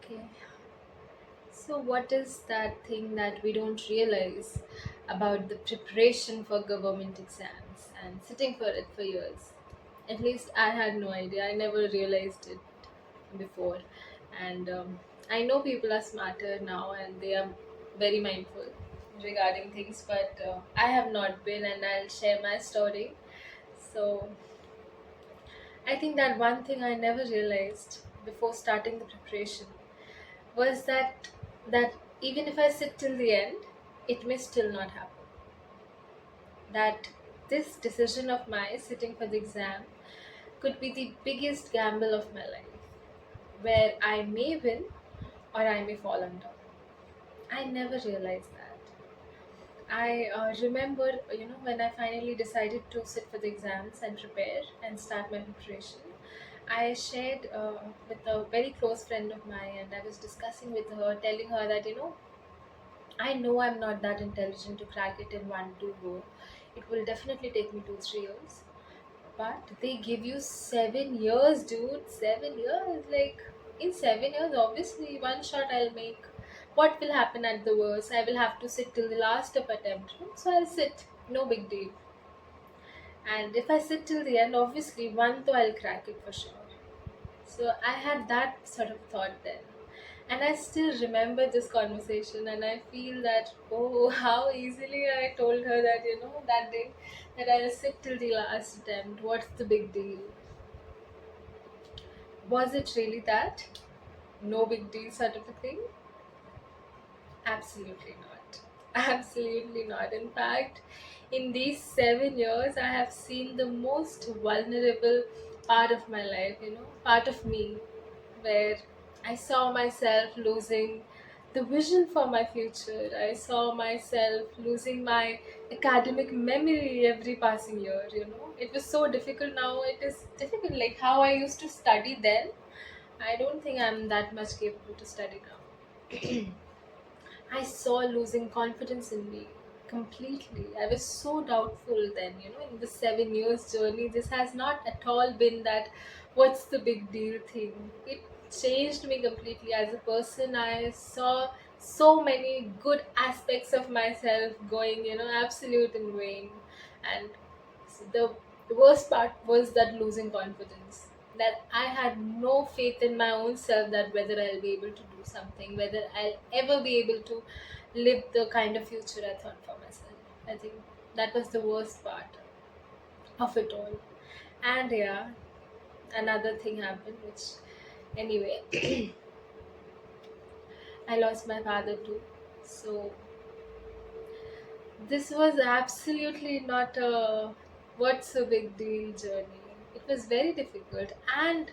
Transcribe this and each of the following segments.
Okay. So, what is that thing that we don't realize about the preparation for government exams and sitting for it for years? At least I had no idea. I never realized it before. And I know people are smarter now and they are very mindful regarding things, but I have not been, and I'll share my story. So, I think that one thing I never realized before starting the preparation was that even if I sit till the end, it may still not happen. That this decision of mine sitting for the exam could be the biggest gamble of my life, where I may win or I may fall under. I never realized that. I remember, when I finally decided to sit for the exams and prepare and start my preparation. I shared with a very close friend of mine, and I was discussing with her, telling her that I know I'm not that intelligent to crack it in one, two go. It will definitely take me 2, 3 years. But they give you 7 years, dude. 7 years. Like, in 7 years, obviously, one shot I'll make. What will happen at the worst? I will have to sit till the last of attempt. So I'll sit. No big deal. And if I sit till the end, obviously, one though I'll crack it for sure. So I had that sort of thought then. And I still remember this conversation, and I feel that, oh, how easily I told her that, that day that I'll sit till the last attempt. What's the big deal? Was it really that? No big deal sort of a thing? Absolutely not. Absolutely not. In fact, in these 7 years, I have seen the most vulnerable part of my life, part of me, where I saw myself losing the vision for my future. I saw myself losing my academic memory every passing year. It was so difficult now. It is difficult. Like how I used to study then, I don't think I'm that much capable to study now. I saw losing confidence in me completely. I was so doubtful then, in the 7 years journey. This has not at all been that what's the big deal thing. It changed me completely as a person. I saw so many good aspects of myself going, absolute in vain. And the worst part was that losing confidence. That I had no faith in my own self that whether I'll be able to do something, whether I'll ever be able to live the kind of future I thought for myself. I think that was the worst part of it all. And yeah, another thing happened, which anyway, I lost my father too. So this was absolutely not a what's a big deal journey. It was very difficult, and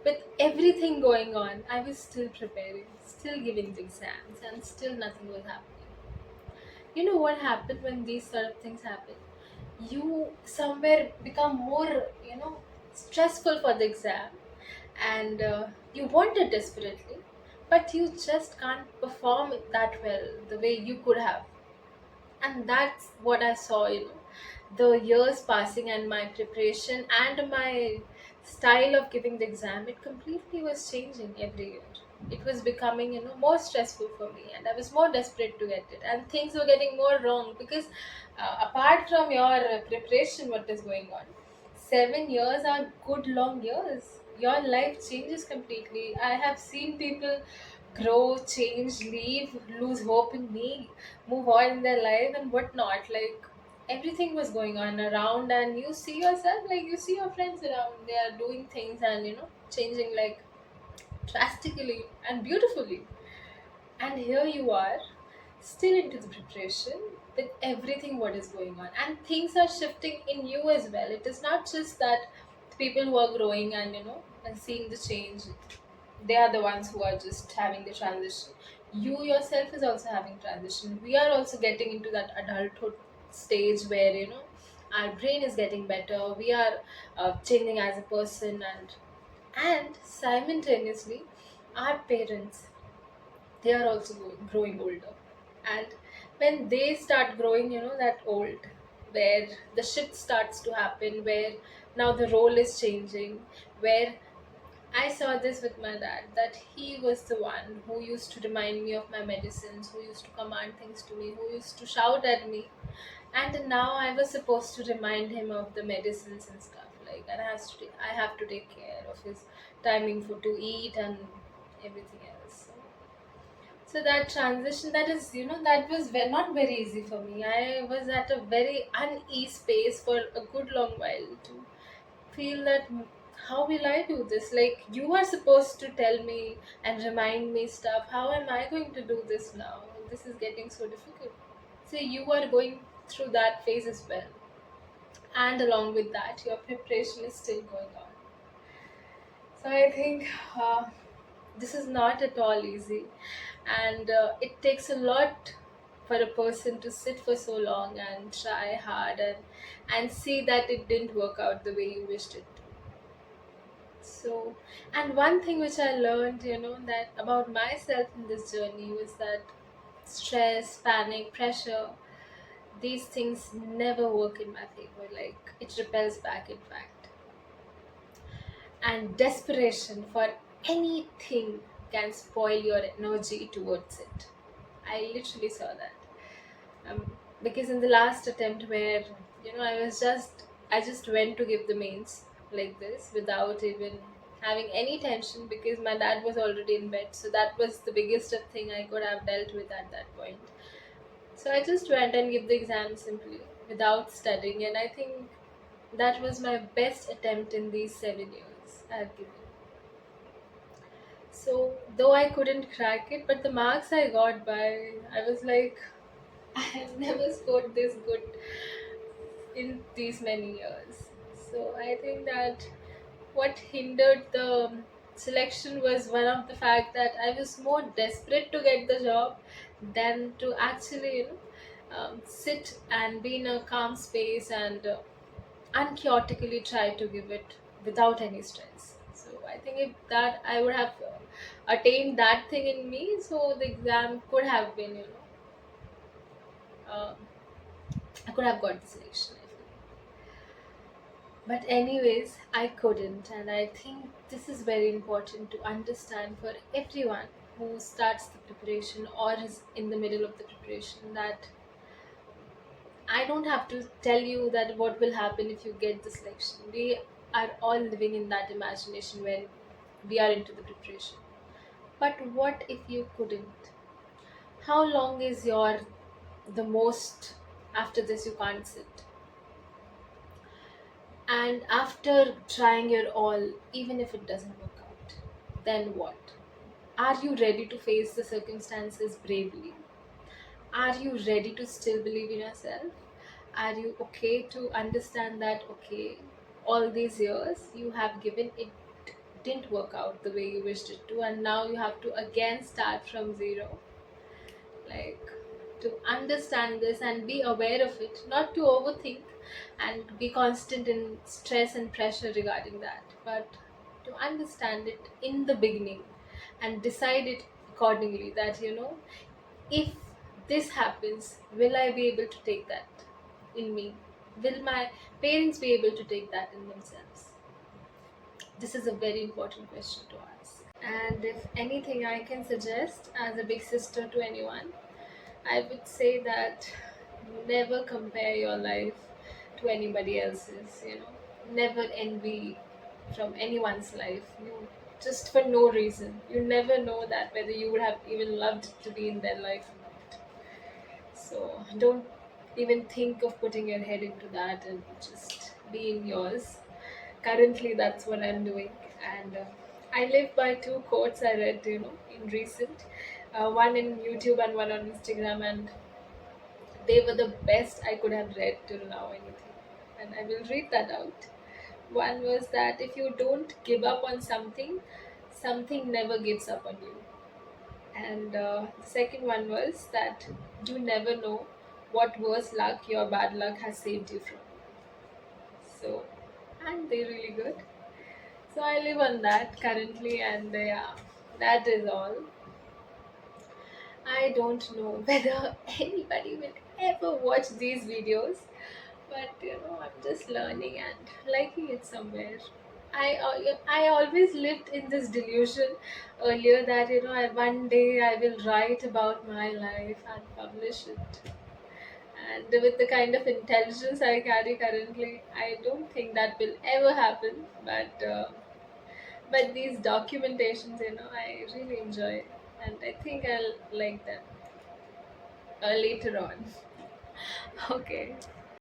with everything going on, I was still preparing, still giving the exams, and still nothing was happening. You know what happened when these sort of things happen? You somewhere become more, stressful for the exam, and you want it desperately, but you just can't perform it that well the way you could have. And that's what I saw, the years passing and my preparation and my style of giving the exam, it completely was changing every year. It was becoming, more stressful for me, and I was more desperate to get it, and things were getting more wrong because apart from your preparation, what is going on, 7 years are good long years. Your life changes completely. I have seen people grow, change, leave, lose hope in me, move on in their life and whatnot. Like everything was going on around, and you see yourself, like you see your friends around, they are doing things and changing like drastically and beautifully. And here you are, still into the preparation with everything what is going on, and things are shifting in you as well. It is not just that the people who are growing and and seeing the change, they are the ones who are just having the transition. You yourself is also having transition. We are also getting into that adulthood stage where our brain is getting better. We are changing as a person, and simultaneously our parents, they are also growing older. And when they start growing, that old, where the shift starts to happen, where now the role is changing, where I saw this with my dad, that he was the one who used to remind me of my medicines, who used to command things to me, who used to shout at me. And now I was supposed to remind him of the medicines and stuff. Like, and I have to take care of his timing for to eat and everything else. So that transition, that is, that was not very easy for me. I was at a very unease space for a good long while to feel that, how will I do this? Like, you are supposed to tell me and remind me stuff. How am I going to do this now? This is getting so difficult. So you are going through that phase as well, and along with that, your preparation is still going on. So I think this is not at all easy, and it takes a lot for a person to sit for so long and try hard and see that it didn't work out the way you wished it to. So, and one thing which I learned, that about myself in this journey was that stress, panic, pressure, these things never work in my favor. Like, it repels back, in fact. And desperation for anything can spoil your energy towards it. I literally saw that. Because in the last attempt where, I just went to give the mains like this without even having any tension, because my dad was already in bed. So that was the biggest of thing I could have dealt with at that point. So I just went and give the exam simply without studying, and I think that was my best attempt in these 7 years I've given. So though I couldn't crack it, but the marks I got by, I was like, I have never scored this good in these many years. So I think that what hindered the selection was one of the fact that I was more desperate to get the job than to actually, sit and be in a calm space and unchaotically try to give it without any stress. So I think if that I would have attained that thing in me, so the exam could have been, um, I could have got the selection. I feel. But anyways, I couldn't, and I think this is very important to understand for everyone who starts the preparation or is in the middle of the preparation, that I don't have to tell you that what will happen if you get the selection. We are all living in that imagination when we are into the preparation. But what if you couldn't? How long is your the most after this you can't sit? And after trying your all, even if it doesn't work out, then what? Are you ready to face the circumstances bravely? Are you ready to still believe in yourself? Are you okay to understand that, okay, all these years you have given it didn't work out the way you wished it to, and now you have to again start from zero? Like, to understand this and be aware of it, not to overthink and be constant in stress and pressure regarding that, but to understand it in the beginning and decide it accordingly, that, if this happens, will I be able to take that in me? Will my parents be able to take that in themselves? This is a very important question to ask. And if anything I can suggest as a big sister to anyone, I would say that never compare your life to anybody else's, Never envy from anyone's life. You just for no reason. You never know that whether you would have even loved to be in their life or not. So don't even think of putting your head into that, and just be in yours. Currently, that's what I'm doing, and I live by two quotes I read, in recent, one in YouTube and one on Instagram, and they were the best I could have read till now. Anything, and I will read that out. One was that if you don't give up on something, something never gives up on you. And the second one was that you never know what worse luck your bad luck has saved you from. So, and they're really good. So I live on that currently, and yeah, that is all. I don't know whether anybody will ever watch these videos, but I'm just learning and liking it somewhere. I always lived in this delusion earlier that one day I will write about my life and publish it. And with the kind of intelligence I carry currently, I don't think that will ever happen. But these documentations, I really enjoy, and I think I'll like them later on. Okay.